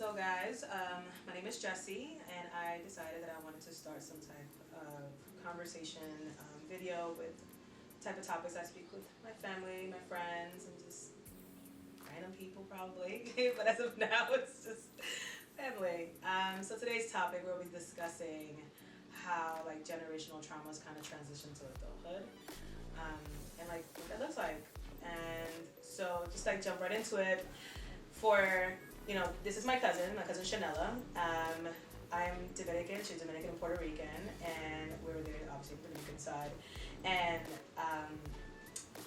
So guys, my name is Jessie, and I decided that I wanted to start some type of conversation video with type of topics I speak with my family, my friends, and just random people probably. But as of now, it's just family. So today's topic, we'll be discussing how like generational traumas kind of transition to adulthood, and like what that looks like. And so just like jump right into it. For this is my cousin Shanella. I'm Dominican, she's Dominican and Puerto Rican, and we're there obviously the Dominican side. And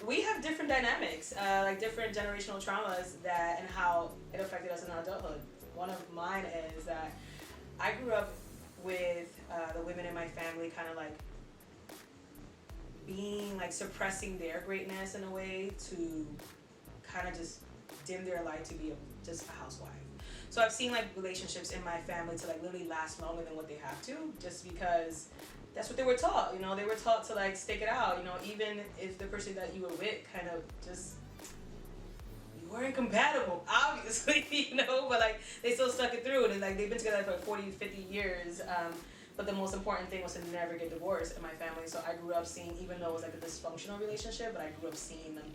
we have different dynamics, like different generational traumas and how it affected us in our adulthood. One of mine is that I grew up with the women in my family kind of like being like suppressing their greatness in a way to kind of just dim their light to be just a housewife. So I've seen like relationships in my family to like literally last longer than what they have to, just because that's what they were taught. They were taught to like stick it out. Even if the person that you were with kind of just, you weren't compatible, obviously, but like they still stuck it through, and like they've been together for 40, 50 years. But the most important thing was to never get divorced in my family. So I grew up seeing, even though it was like a dysfunctional relationship, but I grew up seeing them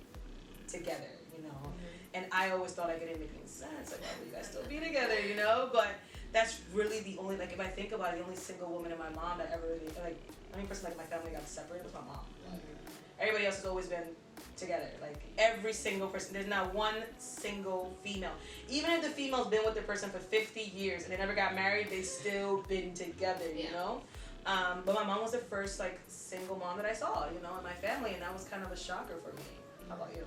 together, and I always thought like it didn't make any sense, like why would you guys still be together, but that's really the only, like if I think about it, the only single woman in my mom that ever really, like the only person like my family got separated was my mom. Everybody else has always been together, like every single person. There's not one single female, even if the female's been with the person for 50 years and they never got married, they still been together. But my mom was the first like single mom that I saw, in my family, and that was kind of a shocker for me. How about you?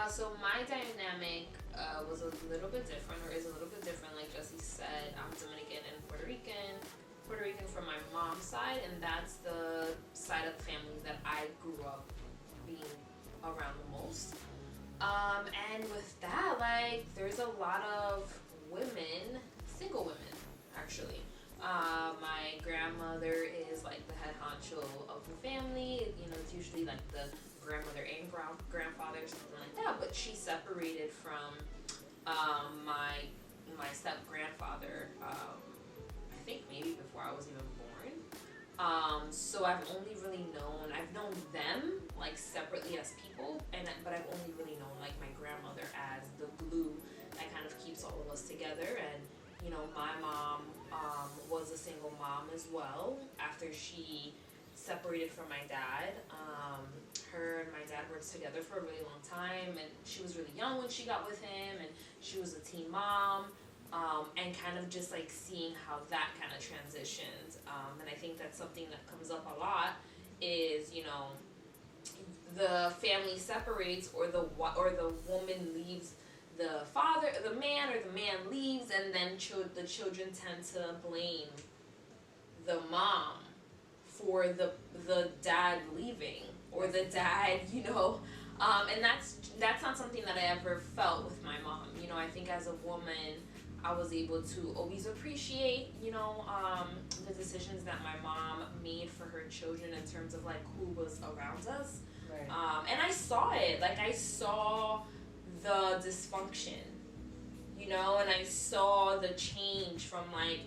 So my dynamic was a little bit different, or is a little bit different. Like Jessie said, I'm Dominican and Puerto Rican. Puerto Rican from my mom's side, and that's the side of the family that I grew up being around the most. And with that, like, there's a lot of women, single women, actually. My grandmother is like the head honcho of the family. It's usually like the grandmother and grandfather or something like that. But she separated from my step grandfather. I think maybe before I was even born. So I've known them like separately as people, but I've only really known like my grandmother as the glue that kind of keeps all of us together. And my mom was a single mom as well after she separated from my dad. Her and my dad worked together for a really long time, and she was really young when she got with him, and she was a teen mom, and kind of just like seeing how that kind of transitions. And I think that's something that comes up a lot is, the family separates, or the woman leaves the man, or the man leaves, and then the children tend to blame the mom for the dad leaving, or the dad, and that's not something that I ever felt with my mom. I think as a woman, I was able to always appreciate, the decisions that my mom made for her children in terms of like who was around us. Right. And I saw it, like I saw the dysfunction, and I saw the change from like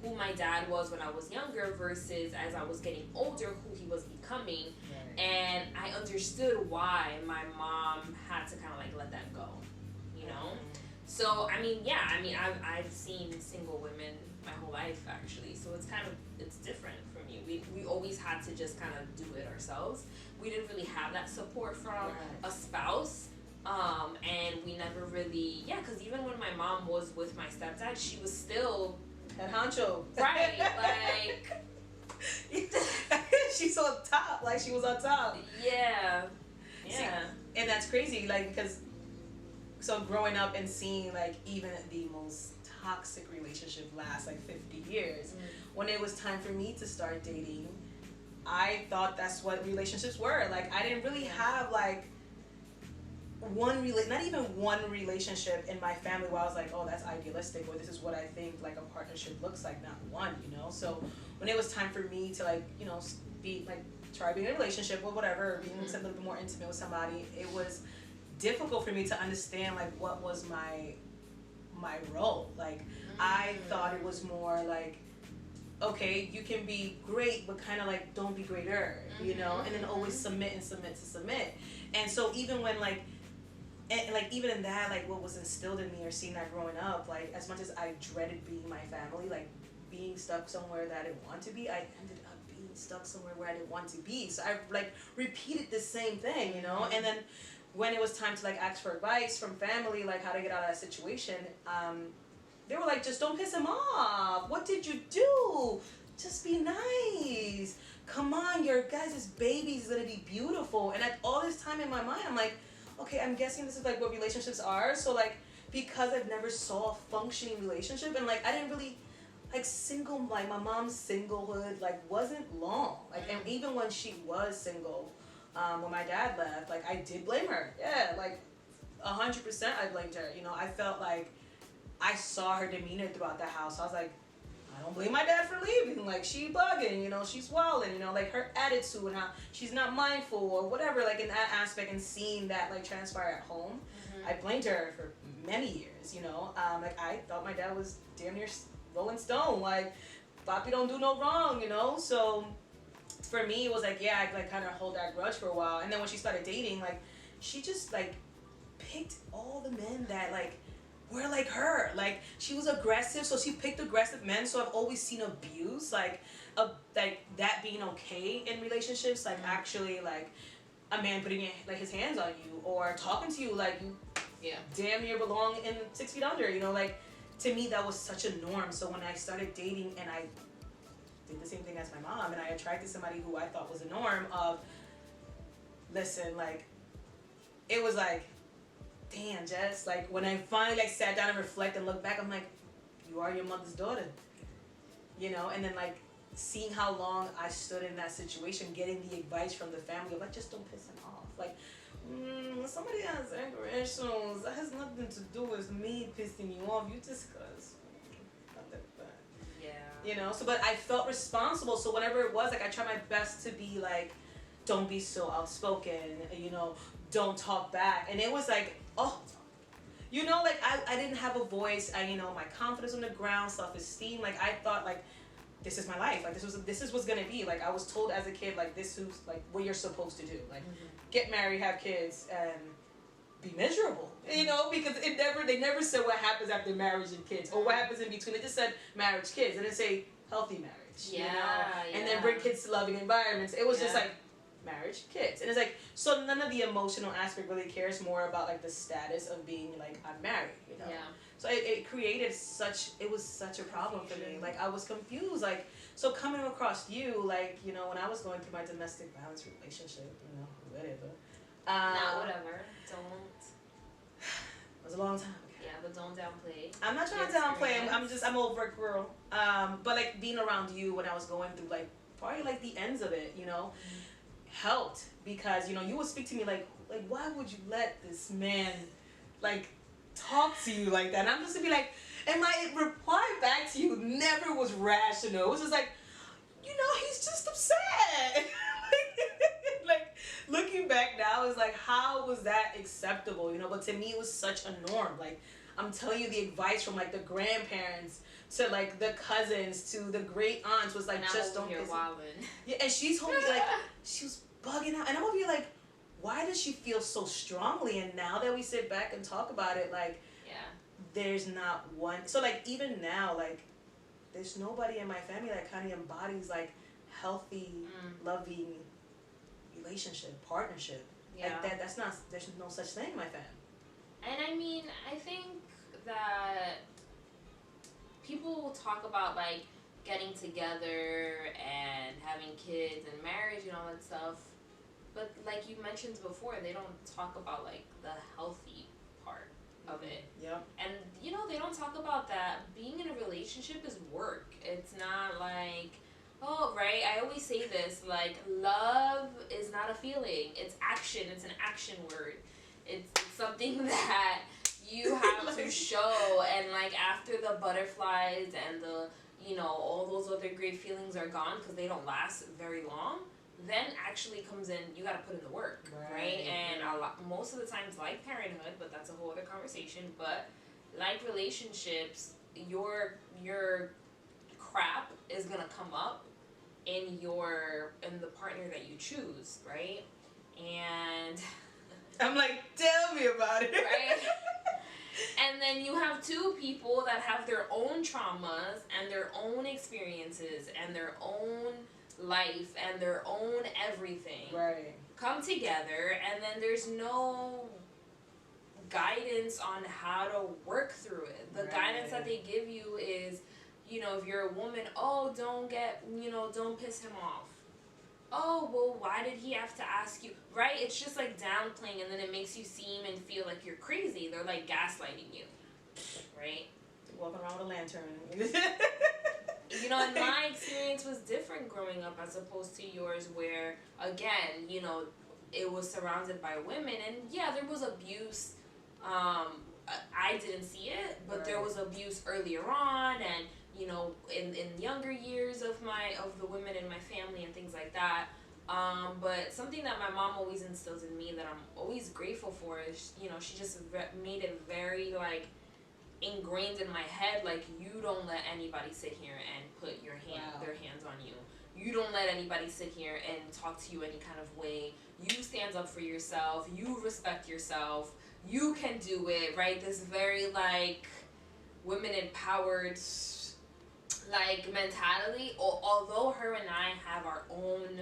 who my dad was when I was younger versus as I was getting older, who he was becoming. Right. And I understood why my mom had to kind of like let that go, So I've seen single women my whole life actually, so it's different from you. We always had to just kind of do it ourselves. We didn't really have that support from a spouse. And we never really, because even when my mom was with my stepdad, she was still head honcho. Right, like she's on top, like she was on top. Yeah. See, and that's crazy, like, because so growing up and seeing like even the most toxic relationship last like 50 years, when it was time for me to start dating, I thought that's what relationships were. Like I didn't really have like not even one relationship in my family where I was like, oh, that's idealistic, or this is what I think like a partnership looks like. Not one, So when it was time for me to like, be like try being in a relationship or whatever, or being a little bit more intimate with somebody, it was difficult for me to understand like what was my my role. Like I thought it was more like, okay, you can be great, but kind of like don't be greater, you know, and then always submit and submit to submit. And so even when like, and like even in that, like what was instilled in me or seen that growing up, like as much as I dreaded being my family, like being stuck somewhere that I didn't want to be, I ended up being stuck somewhere where I didn't want to be. So I like repeated the same thing, you know. And then when it was time to like ask for advice from family, like how to get out of that situation, they were like, just don't piss him off. What did you do? Just be nice. Come on, your guys' baby's gonna be beautiful. And at all this time in my mind, I'm like, okay, I'm guessing this is like what relationships are. So like, because I've never saw a functioning relationship, and like I didn't really like single, like my mom's singlehood like wasn't long. Like, and even when she was single, when my dad left, like I did blame her. Yeah, like 100% I blamed her. You know, I felt like I saw her demeanor throughout the house. I was like, I don't blame my dad for leaving. Like, she bugging, you know, she's wilding, you know, like her attitude and how she's not mindful or whatever, like in that aspect, and seeing that like transpire at home, I blamed her for many years, you know. Like I thought my dad was damn near Rolling Stone, like, Papi don't do no wrong, you know. So for me, it was like, yeah, I like kind of hold that grudge for a while. And then when she started dating, like, she just like picked all the men that like were like her. Like she was aggressive, so she picked aggressive men. So I've always seen abuse, like that being okay in relationships, like actually like a man putting like his hands on you or talking to you like you damn near belong in 6 Feet Under, you know. Like to me that was such a norm. So when I started dating and I did the same thing as my mom and I attracted somebody who I thought was a norm of, listen, like it was like, damn, Jess, like when I finally like sat down and reflect and look back, I'm like, you are your mother's daughter, you know. And then like seeing how long I stood in that situation, getting the advice from the family of like, just don't piss him off. Like, somebody has anger issues, that has nothing to do with me pissing you off. You just cause you know. So but I felt responsible, so whenever it was like I tried my best to be like, don't be so outspoken, you know, don't talk back. And it was like, oh, you know, like I didn't have a voice. You know, my confidence on the ground, self-esteem, like I thought like this is my life, like this is what's gonna be. Like I was told as a kid, like this is like what you're supposed to do, like get married, have kids, and be miserable, you know, because they never said what happens after marriage and kids or what happens in between. They just said marriage, kids. They didn't say healthy marriage, you know, and then bring kids to loving environments. It was just like marriage, kids. And it's like, so none of the emotional aspect really cares, more about like the status of being like I'm married, you know. So it created it was such a problem for me. Like I was confused, like, so coming across you, like, you know, when I was going through my domestic violence relationship, you know, whatever. Not whatever. Don't. It was a long time ago. Yeah, but don't downplay. I'm not trying to downplay. I'm over it, girl. But like being around you when I was going through like probably like the ends of it, you know, helped, because you know you would speak to me like why would you let this man like talk to you like that? And I'm just gonna be like, and my reply back to you never was rational. It was just like, you know, he's just upset. Like looking back now is like, how was that acceptable, you know? But to me it was such a norm. Like I'm telling you, the advice from like the grandparents to like the cousins to the great aunts was like, just don't piss. Yeah, and she's told me like she was bugging out, and I'm over here like, why does she feel so strongly? And now that we sit back and talk about it, like, there's not one. So like even now, like there's nobody in my family that kind of embodies like healthy, loving relationship, partnership. Like that's not. There's no such thing in my family. And I mean, I think that people will talk about like getting together and having kids and marriage and all that stuff, but like you mentioned before, they don't talk about like the healthy part of it. And you know, they don't talk about that being in a relationship is work. It's not like, oh, right, I always say this, like love is not a feeling, it's action. It's an action word. It's something that you have to show, and like after the butterflies and the, you know, all those other great feelings are gone because they don't last very long, then actually comes in, you got to put in the work, right? And most of the times, like parenthood, but that's a whole other conversation, but like relationships, your crap is gonna come up in the partner that you choose, right? And I'm like, tell me about it. right? And then you have two people that have their own traumas and their own experiences and their own life and their own everything. Right. Come together, and then there's no guidance on how to work through it. The guidance that they give you is, if you're a woman, oh, don't piss him off. Oh, well, why did he have to ask you? Right? It's just like downplaying, and then it makes you seem and feel like you're crazy. They're like gaslighting you. Right? Walking around with a lantern. And my experience was different growing up as opposed to yours, where, again, it was surrounded by women, and yeah, there was abuse. I didn't see it, but there was abuse earlier on, and in younger years of the women in my family and things like that. But something that my mom always instills in me that I'm always grateful for is, she just made it very like ingrained in my head, like, you don't let anybody sit here and put their hands on you. You don't let anybody sit here and talk to you any kind of way. You stand up for yourself. You respect yourself. You can do it, right? This very like women empowered like mentality. Although her and I have our own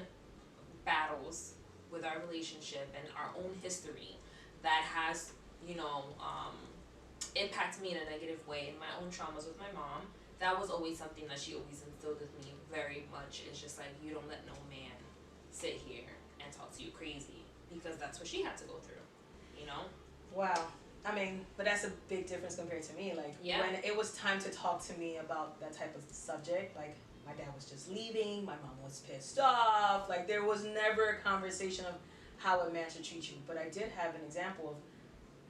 battles with our relationship and our own history that has impacted me in a negative way, in my own traumas with my mom, that was always something that she always instilled with me very much. It's just like, you don't let no man sit here and talk to you crazy, because that's what she had to go through, Wow. I mean, but that's a big difference compared to me. Like, when it was time to talk to me about that type of subject, like, my dad was just leaving, my mom was pissed off, like, there was never a conversation of how a man should treat you. But I did have an example of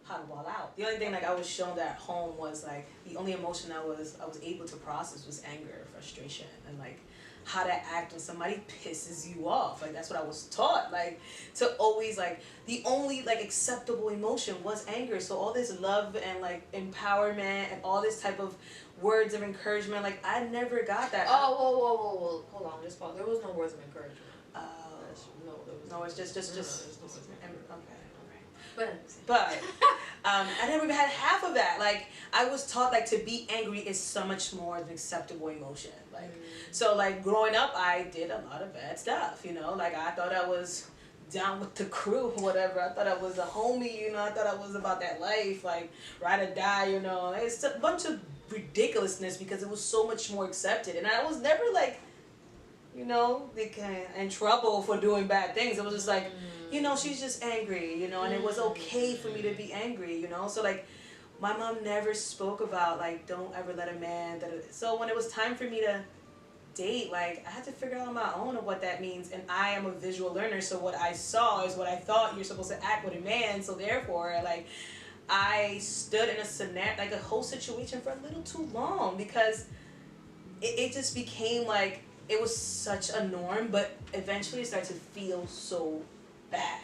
how to wall out. The only thing, like, I was shown at home was, like, the only emotion I was able to process was anger, frustration, and, like, how to act when somebody pisses you off. Like, that's what I was taught, like, to always, like, the only, like, acceptable emotion was anger. So all this love and, like, empowerment and all this type of words of encouragement, like, I never got that. Oh, whoa, hold on, just pause. There was no words of encouragement. No, it's just okay. But I never even had half of that. Like, I was taught, like, to be angry is so much more an acceptable emotion. Like, so, like, growing up, I did a lot of bad stuff, Like, I thought I was down with the crew or whatever. I thought I was a homie, I thought I was about that life, like, ride or die, It's a bunch of ridiculousness because it was so much more accepted. And I was never, like, in trouble for doing bad things. It was just like, she's just angry, and it was okay for me to be angry, So, like, my mom never spoke about, like, don't ever let a man, so when it was time for me to date, like, I had to figure out on my own of what that means, and I am a visual learner, so what I saw is what I thought you're supposed to act with a man, so therefore, like, I stood in a whole situation for a little too long, because it just became, like, it was such a norm, but eventually it started to feel so bad.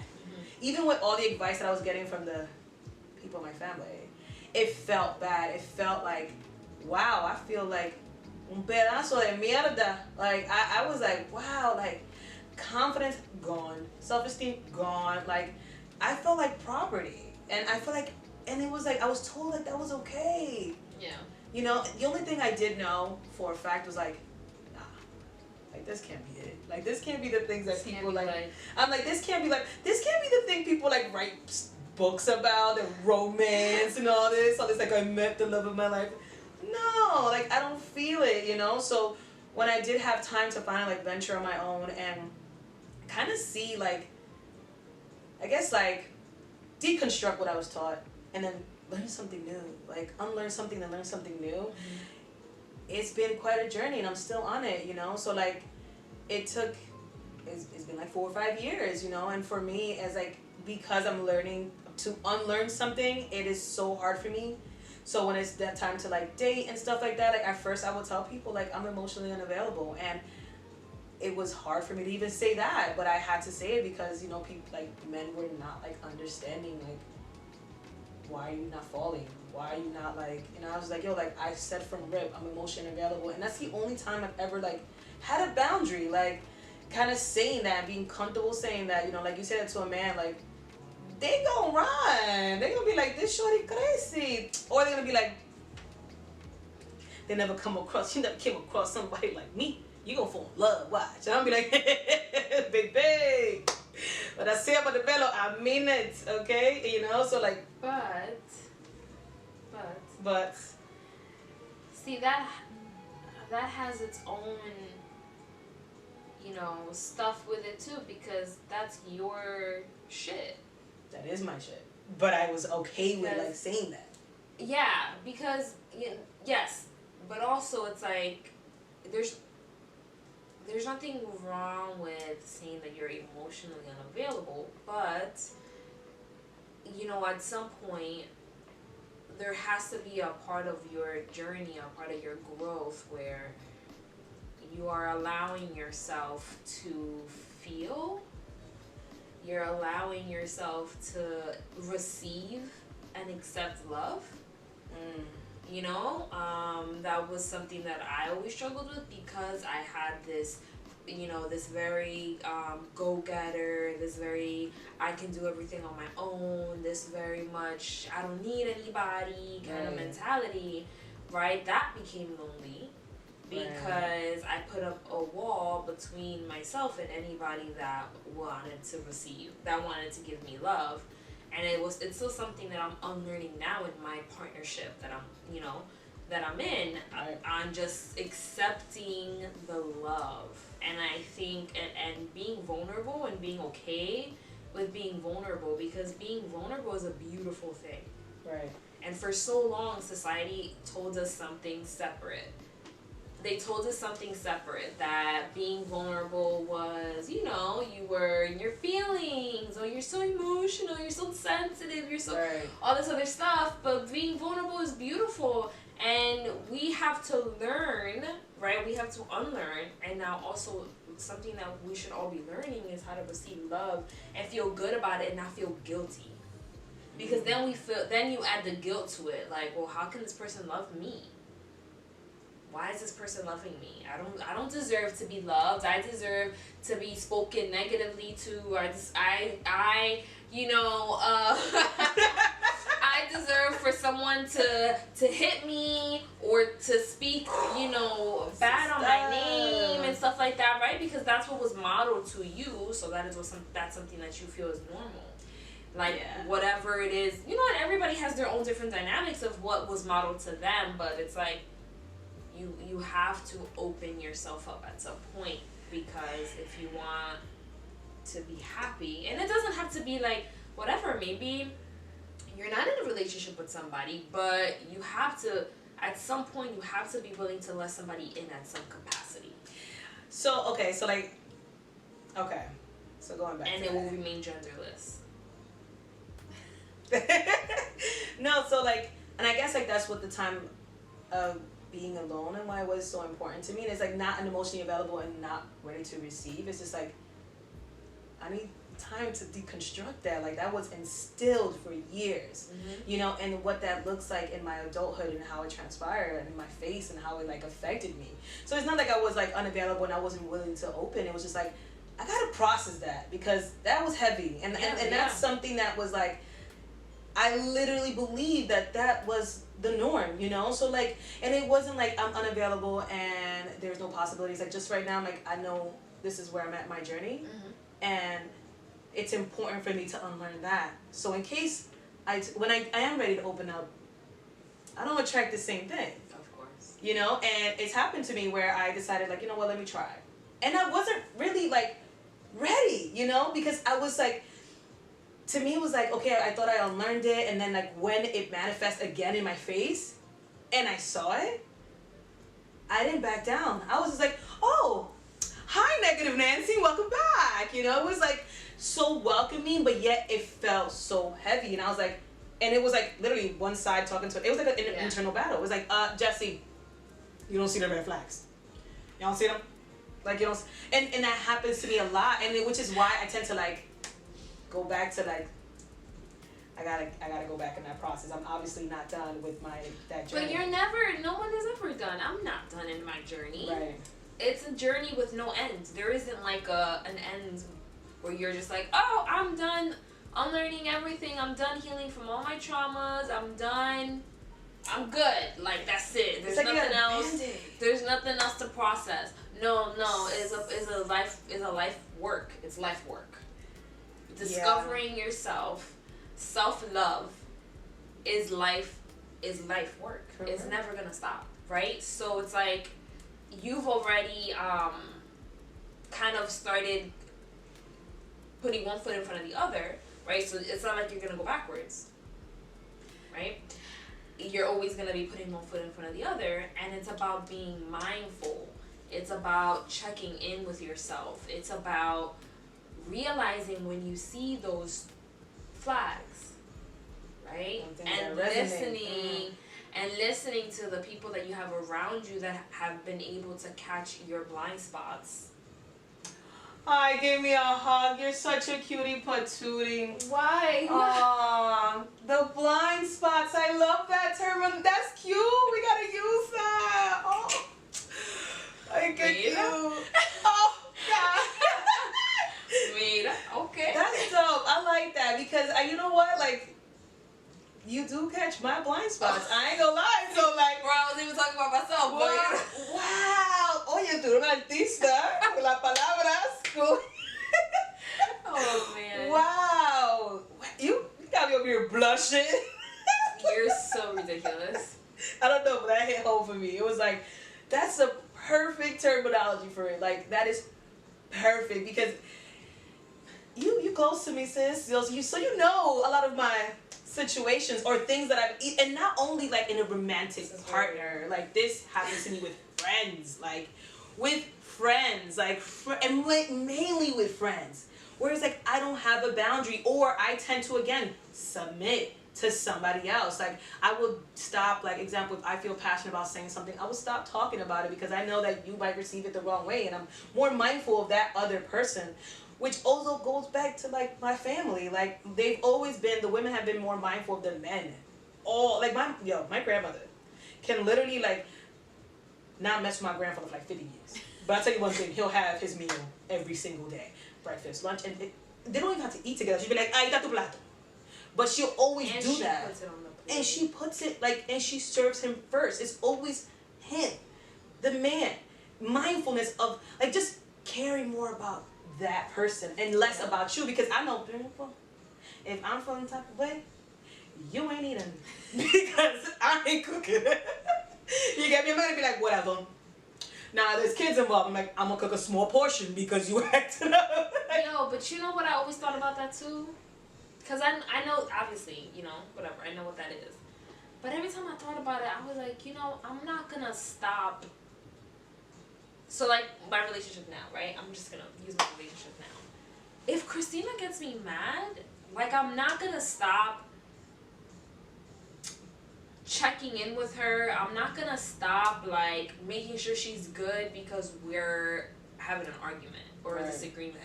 Even with all the advice that I was getting from the people in my family, it felt bad. It felt like, wow, I feel like un pedazo de mierda. Like, I was like, wow, like, confidence gone, self-esteem gone. Like, I felt like property. And I feel like, and it was like, I was told, like, that was okay. Yeah. The only thing I did know for a fact was, like, like, this can't be it. Like, this can't be the things that people, like, I'm like, this can't be the thing people, like, write books about, and romance and all this, like, I met the love of my life. No, like, I don't feel it, So when I did have time to finally, like, venture on my own and kind of see, like, I guess, like, deconstruct what I was taught and then learn something new, like, unlearn something and learn something new. It's been quite a journey, and I'm still on it, So, like, it's been like 4 or 5 years, And for me, as, like, because I'm learning to unlearn something, it is so hard for me. So when it's that time to, like, date and stuff like that, like, at first I would tell people, like, I'm emotionally unavailable, and it was hard for me to even say that, but I had to say it because, people, like, men were not, like, understanding, like, why are you not falling? why are you not like, and I was like, yo, like I said from rip, I'm emotionally available, and that's the only time I've ever like had a boundary, like kind of saying that, being comfortable saying that, you know, like you said it to a man, like they gonna run, they gonna be like, this shorty crazy, or they're gonna be like, they never come across, you never came across somebody like me, you gonna fall in love, watch, and I'll be like, baby, what I say about the bello, I mean it, okay, you know, so like, but see that has its own, you know, stuff with it too, because that's your shit. that is my shit, but I was okay with like saying that. Yeah, because yes, but also it's like there's nothing wrong with saying that you're emotionally unavailable, but you know, at some point there has to be a part of your journey, a part of your growth where you are allowing yourself to feel, you're allowing yourself to receive and accept love. You know, that was something that I always struggled with, because I had this, you know, this very go-getter, this very I can do everything on my own, this very much I don't need anybody kind of mentality, right? That became lonely because I put up a wall between myself and anybody that wanted to receive, that wanted to give me love. And it's still something that I'm unlearning now in my partnership that I'm, you know, that I'm in. I'm just accepting the love. And I think, and being vulnerable and being okay with being vulnerable, because being vulnerable is a beautiful thing. Right. And for so long, society told us something separate. They told us something separate, that being vulnerable was, you know, you were in your feelings, or you're so emotional, you're so sensitive, you're so all this other stuff. But being vulnerable is beautiful, and we have to learn, right? We have to unlearn, and now also something that we should all be learning is how to receive love and feel good about it and not feel guilty. Because then you add the guilt to it, like, well, how can this person love me? Why is this person loving me? I don't deserve to be loved. I deserve to be spoken negatively to. I you know, I deserve for someone to hit me or to speak, you know, bad on my name and stuff like that, right? Because that's what was modeled to you. So that's something that you feel is normal. Like, whatever it is, you know, and everybody has their own different dynamics of what was modeled to them, but it's like, you have to open yourself up at some point, because if you want to be happy, and it doesn't have to be like, whatever, maybe you're not in a relationship with somebody, but you have to, at some point, you have to be willing to let somebody in at some capacity. So, okay, so like, okay, so going back and to it that. will remain genderless. No, so like, and I guess like that's what the time of being alone and why it was so important to me. And it's like not an emotionally available and not ready to receive. It's just like, I need time to deconstruct that. Like that was instilled for years, you know, and what that looks like in my adulthood and how it transpired and in my face and how it like affected me. So it's not like I was like unavailable and I wasn't willing to open. It was just like, I gotta process that because that was heavy. And that's something that was like, I literally believed that was the norm, you know? So like, and it wasn't like I'm unavailable and there's no possibilities. Like just right now, I'm like, I know this is where I'm at in my journey. And it's important for me to unlearn that. So in case when I am ready to open up, I don't attract the same thing. Of course. You know, and it's happened to me where I decided like, you know what, let me try. And I wasn't really like ready, you know, because I was like, to me it was like, okay, I thought I unlearned it, and then like when it manifests again in my face and I saw it, I didn't back down. I was just like, oh, hi Negative Nancy, welcome back. You know, it was like so welcoming, but yet it felt so heavy. And I was like, and it was like literally one side talking to it. It was like an internal battle. It was like, Jesse, you don't see the red flags. You don't see them? Like, you don't, and that happens to me a lot, and which is why I tend to like go back to like, gotta go back in that process. I'm obviously not done with that journey. But no one is ever done. I'm not done in my journey. Right. It's a journey with no end. There isn't like an end where you're just like, oh, I'm done unlearning everything. I'm done healing from all my traumas. I'm done. I'm good. Like, that's it. There's nothing else. There's nothing else to process. No. It's a life work. It's life work. Discovering yourself, self-love is life work. Correct. It's never gonna stop, right? So it's like you've already kind of started putting one foot in front of the other, right? So it's not like you're gonna go backwards, right? You're always gonna be putting one foot in front of the other, and it's about being mindful. It's about checking in with yourself. It's about realizing when you see those flags, right? And listening to the people that you have around you that have been able to catch your blind spots. Hi, give me a hug. You're such a cutie patootie. Why? The blind spots. I love that term. That's cute. We gotta use that. Oh, I get you. Oh, God. Mira, okay. That's dope. I like that because you know what? Like, you do catch my blind spots. I ain't gonna lie. So like, bro, I was even talking about myself. Wow. Oye, tú eres una artista. La palabra. Oh man. Wow. You got me over here blushing. You're so ridiculous. I don't know, but that hit home for me. It was like, that's a perfect terminology for it. Like, that is perfect because you close to me, sis. So you know a lot of my situations or things that I've and not only like in a romantic partner. Like, this happens to me with friends. Like, and mainly with friends. Whereas, like, I don't have a boundary, or I tend to, again, submit to somebody else. Like, I will stop, like, example, if I feel passionate about saying something, I will stop talking about it because I know that you might receive it the wrong way, and I'm more mindful of that other person, which also goes back to, like, my family. Like, they've always been, the women have been more mindful of the men. My grandmother can literally, like, not mess with my grandfather for, like, 50 years. But I'll tell you one thing, he'll have his meal every single day. Breakfast, lunch, and they don't even have to eat together. She'll be like, ahí está tu plato. But she'll always do that. Puts it on the plate. And she puts it, like, and she serves him first. It's always him, the man. Mindfulness of, like, just caring more about that person and less about you. Because I know, if I'm feeling the type of way, you ain't eating. Because I ain't cooking. You get me? I'm gonna be like, whatever. Now, there's kids involved. I'm like, I'm gonna cook a small portion because you acted up. Yo, but you know what I always thought about that too? Because I know, obviously, whatever, I know what that is. But every time I thought about it, I was like, I'm not gonna stop. So, like, my relationship now, right? I'm just gonna use my relationship now. If Christina gets me mad, like, I'm not gonna stop checking in with her. I'm not gonna stop, like, making sure she's good because we're having an argument or a disagreement.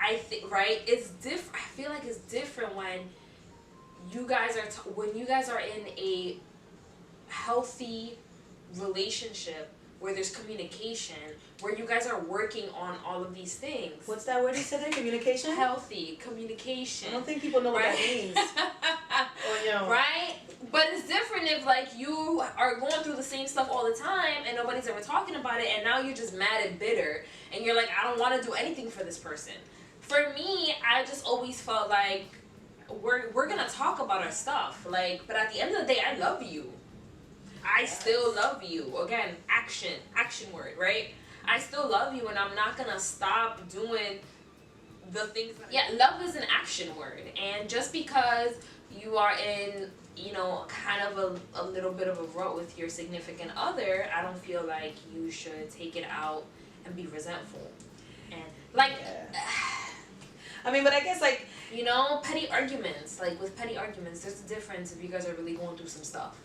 I think, right? It's different. I feel like it's different when you guys are in a healthy relationship where there's communication, where you guys are working on all of these things. What's that word you said there? Communication? Healthy communication. I don't think people know what that means. Right? But it's different if, like, you are going through the same stuff all the time and nobody's ever talking about it, and now you're just mad and bitter and you're like, I don't want to do anything for this person. For me, I just always felt like we're gonna talk about our stuff, like, but at the end of the day, I love you. I still love you. Again, action word, right? I still love you, and I'm not gonna stop doing the things. Love is an action word, and just because you are in, kind of a little bit of a rut with your significant other, I don't feel like you should take it out and be resentful. And, like, I mean, but I guess, like, petty arguments. Like, with petty arguments, there's a difference if you guys are really going through some stuff.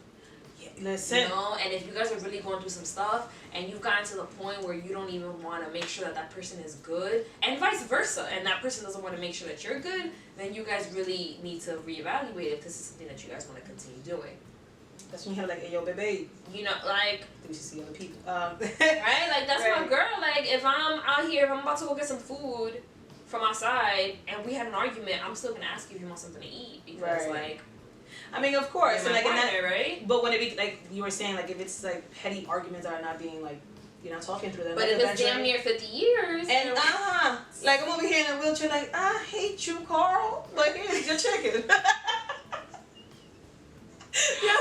Listen. You know, and if you guys are really going through some stuff and you've gotten to the point where you don't even want to make sure that that person is good, and vice versa, and that person doesn't want to make sure that you're good, then you guys really need to reevaluate if this is something that you guys want to continue doing. That's when you have like, hey, yo, baby. You know, like, You should see other people. right? Like, that's Right. my girl. Like, if I'm out here, if I'm about to go get some food from outside and we had an argument, I'm still gonna ask you if you want something to eat because, Right. like, I mean, of course, you're and my like, partner, right? but when it be like you were saying, like if it's like petty arguments that are not being like, you're not talking through them. But like, if it's damn eventually- near 50 years, And then- like I'm over here in a wheelchair, like I hate you, Carl. But here's your chicken. Yeah.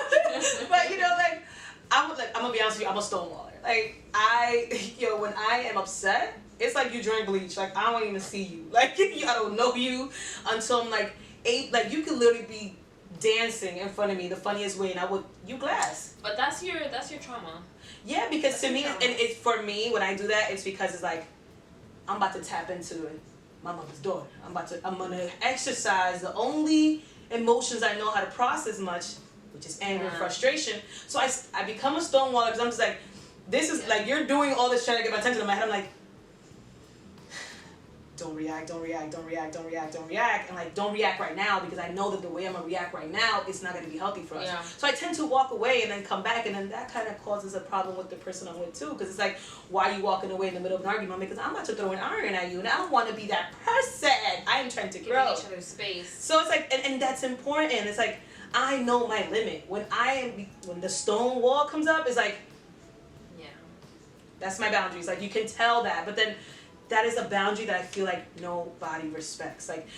But you know, like I'm gonna be honest with you, I'm a stonewaller. Like when I am upset, it's like you drink bleach. Like I don't even see you. Like I don't know you until I'm like 8. Like you could literally be dancing in front of me the funniest way, and I would glass. But that's your trauma. Yeah, because That's to me, your and trauma. it's for me when I do that, it's because it's like I'm about to tap into my mother's daughter. I'm gonna exercise the only emotions I know how to process much, which is anger and Yeah. frustration. So I become a stonewaller because I'm just like, this is like you're doing all this trying to get my attention in my head. I'm like, don't react, and like don't react right now because I know that the way I'm gonna react right now it's not gonna be healthy for us. Yeah. So I tend to walk away and then come back, and then that kind of causes a problem with the person I'm with too, because it's like, why are you walking away in the middle of an argument? Because I'm about to throw an iron at you, and I don't want to be that person. I am trying to grow. Giving each other space. So it's like, and that's important. It's like I know my limit. When the stone wall comes up, it's like, Yeah. that's my boundaries. Like you can tell that, but then that is a boundary that I feel like nobody respects. Like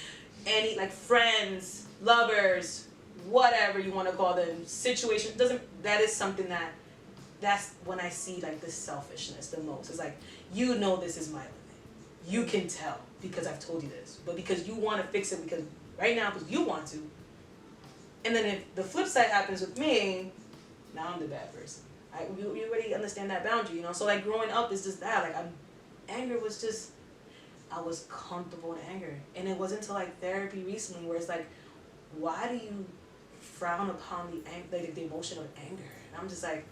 like friends, lovers, whatever you want to call them, situation that is something that's when I see like the selfishness the most. It's like, this is my limit. You can tell because I've told you this, but because you want to fix it because right now because you want to. And then if the flip side happens with me, now I'm the bad person. You already understand that boundary, So like growing up is just that. Like anger was just, I was comfortable in anger. And it wasn't until like therapy recently where it's like, why do you frown upon the emotion of anger? And I'm just like,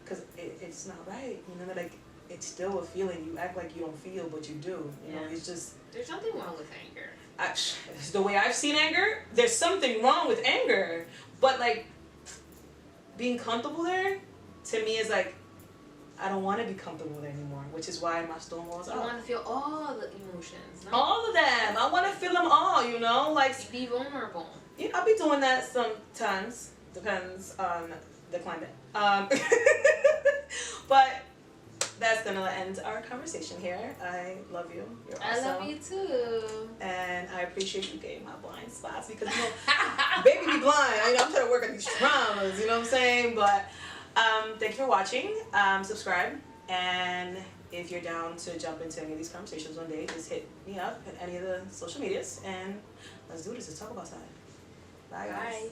because it's not right. Like it's still a feeling. You act like you don't feel, but you do. It's just. There's nothing wrong with anger. The way I've seen anger, there's something wrong with anger. But like, being comfortable there, to me is like, I don't want to be comfortable there anymore, which is why my stone walls You up. want to feel all the emotions. No? All of them. I want to feel them all, Like, Be vulnerable. I'll be doing that sometimes. Depends on the climate. But that's going to end our conversation here. I love you. You're awesome. I love you too. And I appreciate you getting my blind spots because, baby be blind. I'm trying to work on these traumas, you know what I'm saying? But thank you for watching. Subscribe. And if you're down to jump into any of these conversations one day, just hit me up at any of the social medias. And let's do this. Let's talk about something. Bye, guys. Bye.